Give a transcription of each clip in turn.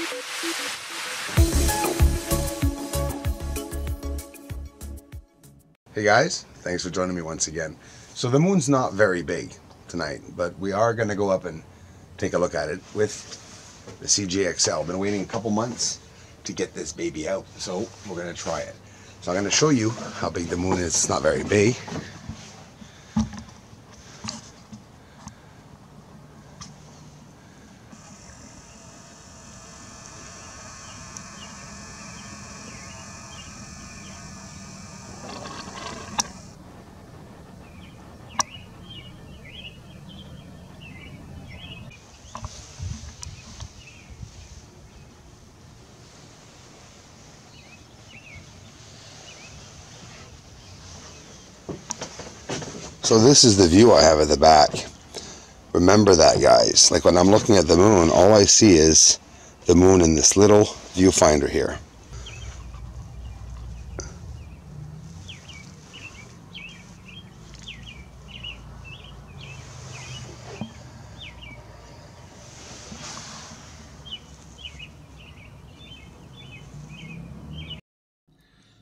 Hey guys, thanks for joining me once again. So the moon's not very big tonight, but we are going to go up and take a look at it with the CJXL. Been waiting a couple months to get this baby out, so we're going to try it. So I'm going to show you how big the moon is. It's not very big. So this is the view I have at the back. Remember that, guys. Like when I'm looking at the moon, all I see is the moon in this little viewfinder here.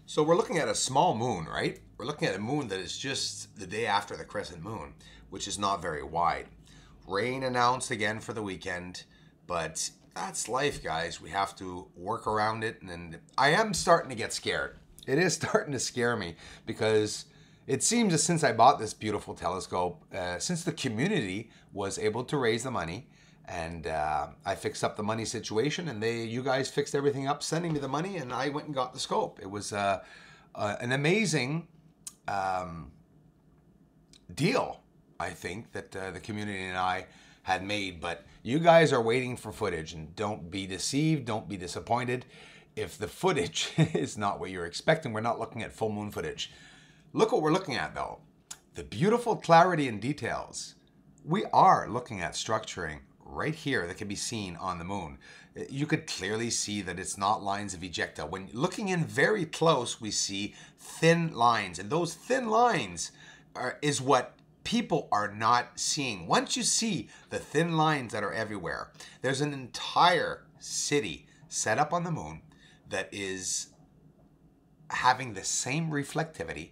So we're looking at a small moon, right? We're looking at a moon that is just the day after the crescent moon, which is not very wide. Rain announced again for the weekend, but that's life, guys. We have to work around it, and I am starting to get scared. It is starting to scare me because it seems that since I bought this beautiful telescope, since the community was able to raise the money, and I fixed up the money situation, and you guys fixed everything up, sending me the money, and I went and got the scope. It was an amazing deal, I think, that the community and I had made. But you guys are waiting for footage, and don't be deceived, don't be disappointed if the footage is not what you're expecting. We're not looking at full moon footage. Look what we're looking at, though. The beautiful clarity and details. We are looking at structuring right here that can be seen on the moon. You could clearly see that it's not lines of ejecta. When looking in very close, we see thin lines, and those thin lines is what people are not seeing. Once you see the thin lines that are everywhere, there's an entire city set up on the moon that is having the same reflectivity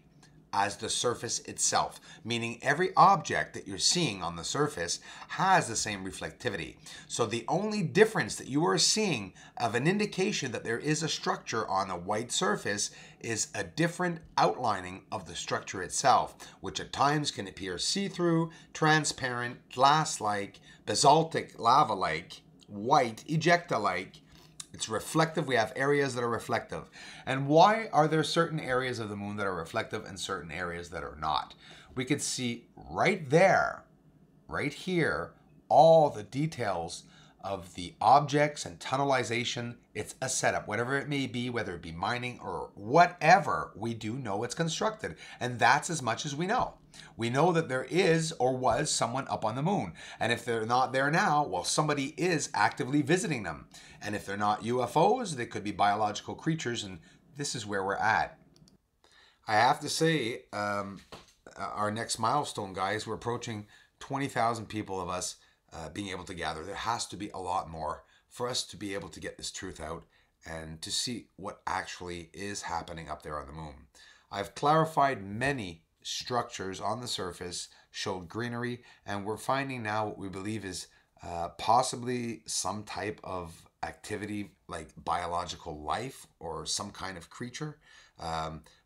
as the surface itself, meaning every object that you're seeing on the surface has the same reflectivity. So the only difference that you are seeing of an indication that there is a structure on a white surface is a different outlining of the structure itself, which at times can appear see-through, transparent, glass-like, basaltic, lava-like, white, ejecta-like. It's reflective. We have areas that are reflective. And why are there certain areas of the moon that are reflective and certain areas that are not? We could see right there, right here, all the details of the objects and tunnelization. It's a setup, whatever it may be, whether it be mining or whatever, we do know it's constructed. And that's as much as we know. We know that there is or was someone up on the moon. And if they're not there now, well, somebody is actively visiting them. And if they're not UFOs, they could be biological creatures, and this is where we're at. I have to say, our next milestone, guys, we're approaching 20,000 people of us being able to gather. There has to be a lot more for us to be able to get this truth out and to see what actually is happening up there on the moon. I've clarified many structures on the surface, showed greenery, and we're finding now what we believe is possibly some type of activity like biological life or some kind of creature.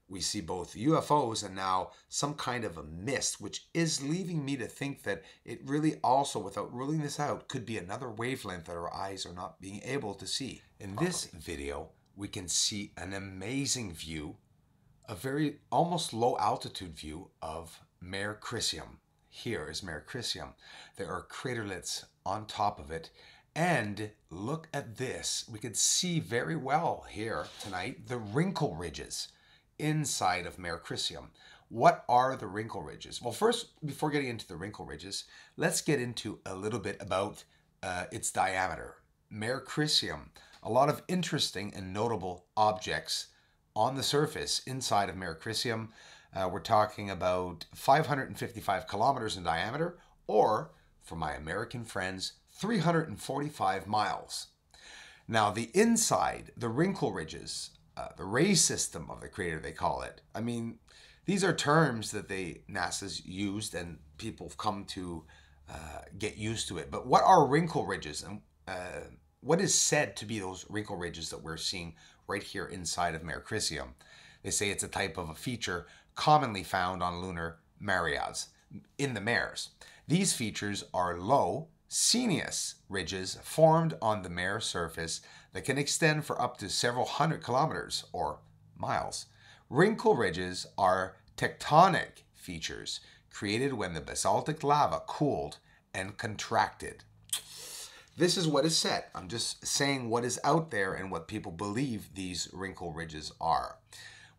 We see both UFOs and now some kind of a mist, which is leaving me to think that it really also, without ruling this out, could be another wavelength that our eyes are not being able to see. In this video, we can see an amazing view, a very almost low altitude view of Mare Crisium. Here is Mare Crisium. There are craterlets on top of it. And look at this. We could see very well here tonight the wrinkle ridges inside of Mare Crisium. What are the wrinkle ridges? Well, first, before getting into the wrinkle ridges, let's get into a little bit about its diameter. Mare Crisium, a lot of interesting and notable objects on the surface inside of Mare Crisium. We're talking about 555 kilometers in diameter, or for my American friends, 345 miles. Now, the inside, the wrinkle ridges, the ray system of the crater, they call it. I mean, these are terms that NASA's used and people have come to get used to it. But what are wrinkle ridges, and what is said to be those wrinkle ridges that we're seeing right here inside of Mare Crisium? They say it's a type of a feature commonly found on lunar mareas in the mares. These features are low, sinuous ridges formed on the mare surface that can extend for up to several hundred kilometers or miles. Wrinkle ridges are tectonic features created when the basaltic lava cooled and contracted. This is what is said. I'm just saying what is out there and what people believe these wrinkle ridges are.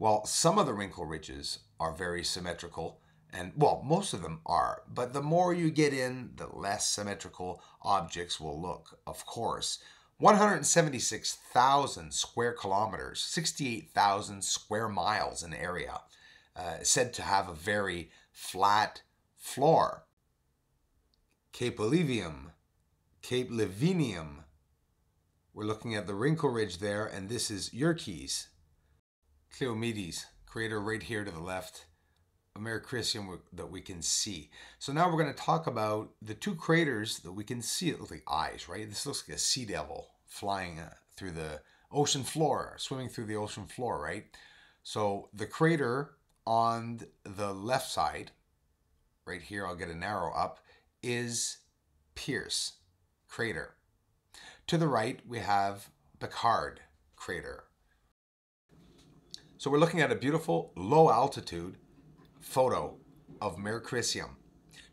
Well, some of the wrinkle ridges are very symmetrical, and well, most of them are, but the more you get in, the less symmetrical objects will look, of course. 176,000 square kilometers, 68,000 square miles in area, said to have a very flat floor. Cape Olevium, Cape Levinium. We're looking at the wrinkle ridge there, and this is Yerkes. Cleomedes, crater right here to the left, a Mare Crisium that we can see. So now we're going to talk about the two craters that we can see. It looks like eyes, right? This looks like a sea devil flying through the ocean floor, swimming through the ocean floor, right? So the crater on the left side, right here, I'll get an arrow up, is Pierce crater. To the right, we have Picard crater. So we're looking at a beautiful low altitude photo of Mare Crisium.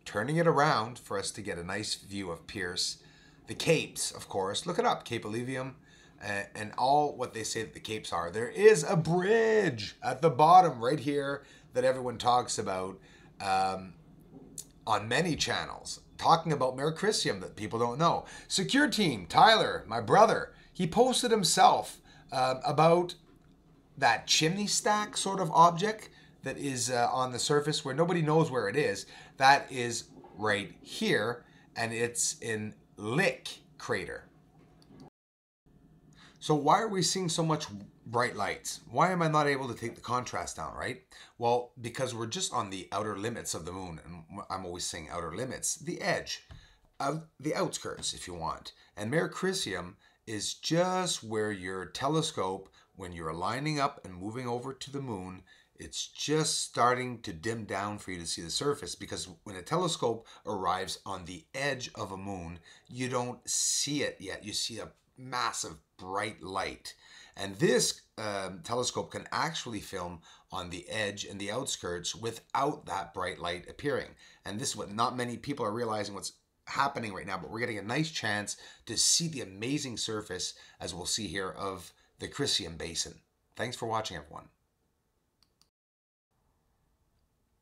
Turning it around for us to get a nice view of Pierce. The capes, of course. Look it up, Cape Olevium, and all what they say that the capes are. There is a bridge at the bottom right here that everyone talks about on many channels, talking about Mare Crisium that people don't know. Secure Team, Tyler, my brother, he posted himself about that chimney stack sort of object that is on the surface where nobody knows where it is. That is right here, and it's in Lick crater. So why are we seeing so much bright lights? Why am I not able to take the contrast down, right? Well, because we're just on the outer limits of the moon, and I'm always saying outer limits, the edge of the outskirts, if you want. And Mare Crisium is just where your telescope, when you're lining up and moving over to the moon, it's just starting to dim down for you to see the surface, because when a telescope arrives on the edge of a moon, you don't see it yet. You see a massive bright light. And this telescope can actually film on the edge and the outskirts without that bright light appearing. And this is what not many people are realizing what's happening right now, but we're getting a nice chance to see the amazing surface, as we'll see here, of the Crisium Basin. Thanks for watching, everyone.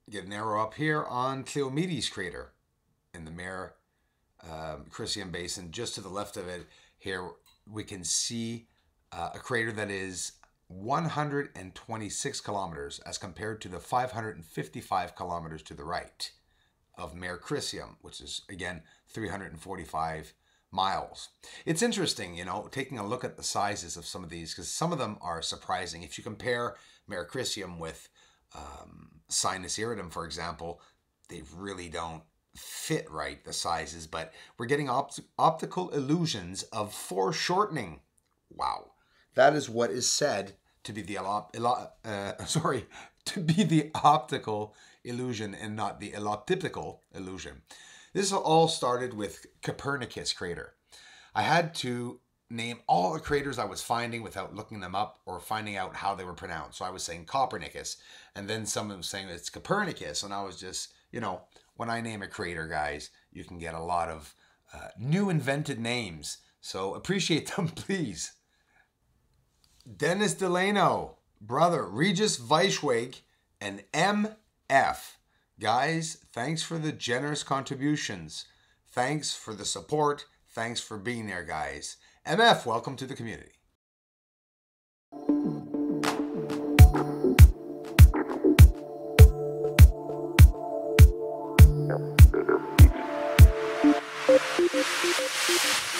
Get an arrow up here on Cleomedes crater in the Mare Crisium Basin. Just to the left of it here, we can see a crater that is 126 kilometers as compared to the 555 kilometers to the right of Mare Crisium, which is, again, 345 miles. It's interesting, you know, taking a look at the sizes of some of these, because some of them are surprising. If you compare Mare Crisium with Sinus Iridum, for example, they really don't fit right, the sizes, but we're getting optical illusions of foreshortening. Wow. That is what is said to be the optical illusion and not the elliptical illusion. This all started with Copernicus crater. I had to name all the craters I was finding without looking them up or finding out how they were pronounced. So I was saying Copernicus, and then someone was saying it's Copernicus, and I was just, you know, when I name a crater, guys, you can get a lot of new invented names. So appreciate them, please. Dennis Delano, brother, Regis Weishweg, and MF. Guys, thanks for the generous contributions. Thanks for the support. Thanks for being there, guys. MF, welcome to the community. Yep.